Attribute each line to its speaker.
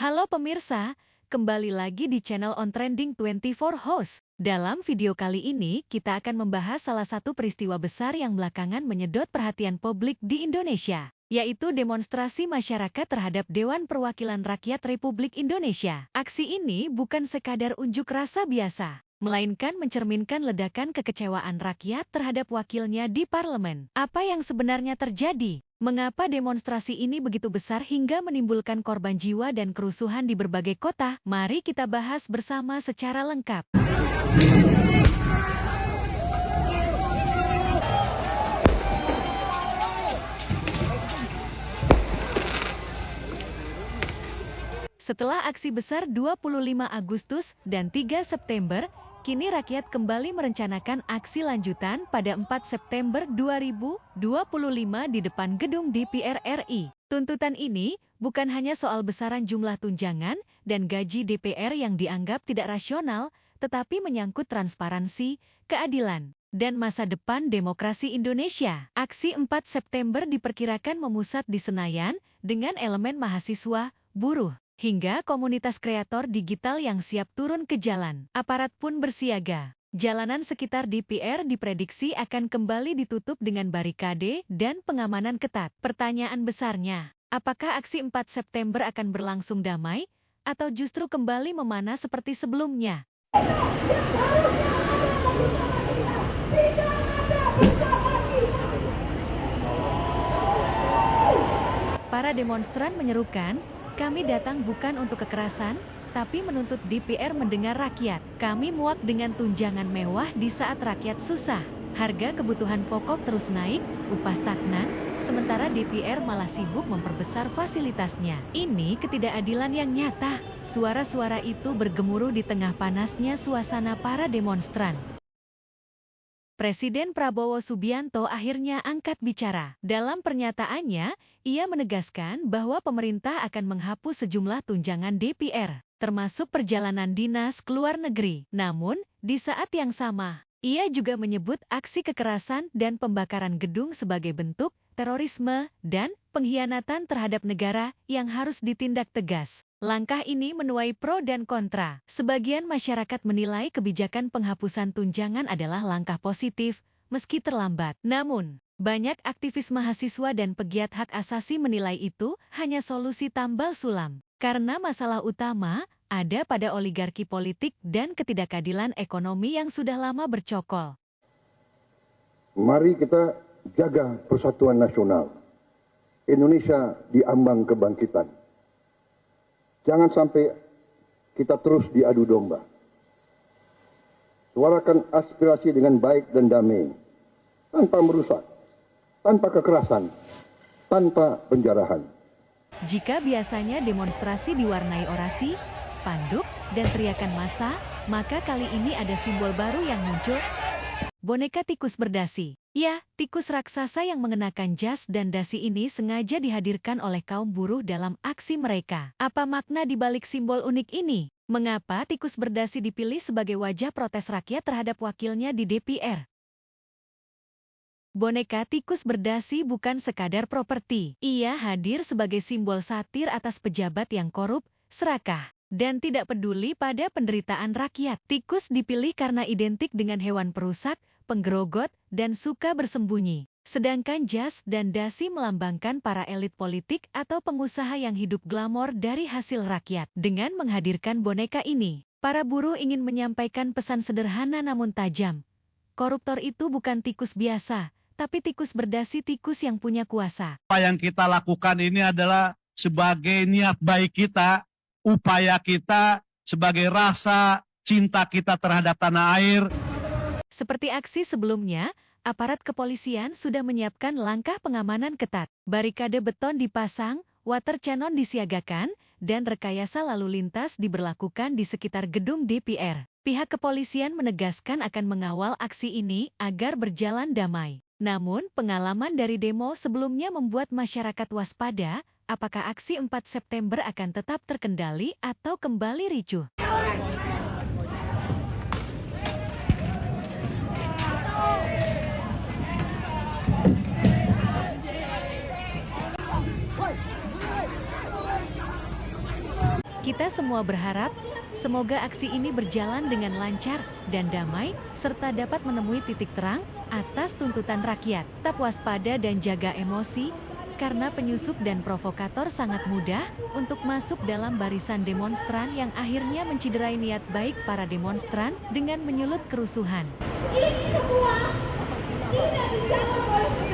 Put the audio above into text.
Speaker 1: Halo pemirsa, kembali lagi di channel On Trending 24 Host. Dalam video kali ini, kita akan membahas salah satu peristiwa besar yang belakangan menyedot perhatian publik di Indonesia, yaitu demonstrasi masyarakat terhadap Dewan Perwakilan Rakyat Republik Indonesia. Aksi ini bukan sekadar unjuk rasa biasa, melainkan mencerminkan ledakan kekecewaan rakyat terhadap wakilnya di parlemen. Apa yang sebenarnya terjadi? Mengapa demonstrasi ini begitu besar hingga menimbulkan korban jiwa dan kerusuhan di berbagai kota? Mari kita bahas bersama secara lengkap. Setelah aksi besar 25 Agustus dan 3 September, kini rakyat kembali merencanakan aksi lanjutan pada 4 September 2025 di depan gedung DPR RI. Tuntutan ini bukan hanya soal besaran jumlah tunjangan dan gaji DPR yang dianggap tidak rasional, tetapi menyangkut transparansi, keadilan, dan masa depan demokrasi Indonesia. Aksi 4 September diperkirakan memusat di Senayan dengan elemen mahasiswa, buruh, hingga komunitas kreator digital yang siap turun ke jalan. Aparat pun bersiaga. Jalanan sekitar DPR diprediksi akan kembali ditutup dengan barikade dan pengamanan ketat. Pertanyaan besarnya, apakah aksi 4 September akan berlangsung damai, atau justru kembali memanas seperti sebelumnya? Para demonstran menyerukan, "Kami datang bukan untuk kekerasan, tapi menuntut DPR mendengar rakyat. Kami muak dengan tunjangan mewah di saat rakyat susah. Harga kebutuhan pokok terus naik, upah stagnan, sementara DPR malah sibuk memperbesar fasilitasnya. Ini ketidakadilan yang nyata." Suara-suara itu bergemuruh di tengah panasnya suasana para demonstran. Presiden Prabowo Subianto akhirnya angkat bicara. Dalam pernyataannya, ia menegaskan bahwa pemerintah akan menghapus sejumlah tunjangan DPR, termasuk perjalanan dinas ke luar negeri. Namun, di saat yang sama, ia juga menyebut aksi kekerasan dan pembakaran gedung sebagai bentuk terorisme dan pengkhianatan terhadap negara yang harus ditindak tegas. Langkah ini menuai pro dan kontra. Sebagian masyarakat menilai kebijakan penghapusan tunjangan adalah langkah positif, meski terlambat. Namun, banyak aktivis mahasiswa dan pegiat hak asasi menilai itu hanya solusi tambal sulam. Karena masalah utama ada pada oligarki politik dan ketidakadilan ekonomi yang sudah lama bercokol.
Speaker 2: Mari kita jaga persatuan nasional. Indonesia diambang kebangkitan. Jangan sampai kita terus diadu domba. Suarakan aspirasi dengan baik dan damai, tanpa merusak, tanpa kekerasan, tanpa penjarahan.
Speaker 1: Jika biasanya demonstrasi diwarnai orasi, spanduk, dan teriakan massa, maka kali ini ada simbol baru yang muncul. Boneka tikus berdasi. Ya, tikus raksasa yang mengenakan jas dan dasi ini sengaja dihadirkan oleh kaum buruh dalam aksi mereka. Apa makna di balik simbol unik ini? Mengapa tikus berdasi dipilih sebagai wajah protes rakyat terhadap wakilnya di DPR? Boneka tikus berdasi bukan sekadar properti. Ia hadir sebagai simbol satir atas pejabat yang korup, serakah, dan tidak peduli pada penderitaan rakyat. Tikus dipilih karena identik dengan hewan perusak, penggerogot, dan suka bersembunyi. Sedangkan jas dan dasi melambangkan para elit politik atau pengusaha yang hidup glamor dari hasil rakyat. Dengan menghadirkan boneka ini, para buruh ingin menyampaikan pesan sederhana namun tajam. Koruptor itu bukan tikus biasa, tapi tikus berdasi, tikus yang punya kuasa.
Speaker 3: Apa yang kita lakukan ini adalah sebagai niat baik kita, upaya kita, sebagai rasa cinta kita terhadap tanah air.
Speaker 1: Seperti aksi sebelumnya, aparat kepolisian sudah menyiapkan langkah pengamanan ketat. Barikade beton dipasang, water cannon disiagakan, dan rekayasa lalu lintas diberlakukan di sekitar gedung DPR. Pihak kepolisian menegaskan akan mengawal aksi ini agar berjalan damai. Namun, pengalaman dari demo sebelumnya membuat masyarakat waspada, apakah aksi 4 September akan tetap terkendali atau kembali ricuh. Kita semua berharap, semoga aksi ini berjalan dengan lancar dan damai, serta dapat menemui titik terang atas tuntutan rakyat. Tetap waspada dan jaga emosi, karena penyusup dan provokator sangat mudah untuk masuk dalam barisan demonstran yang akhirnya menciderai niat baik para demonstran dengan menyulut kerusuhan.
Speaker 4: Ini semua tidak bisa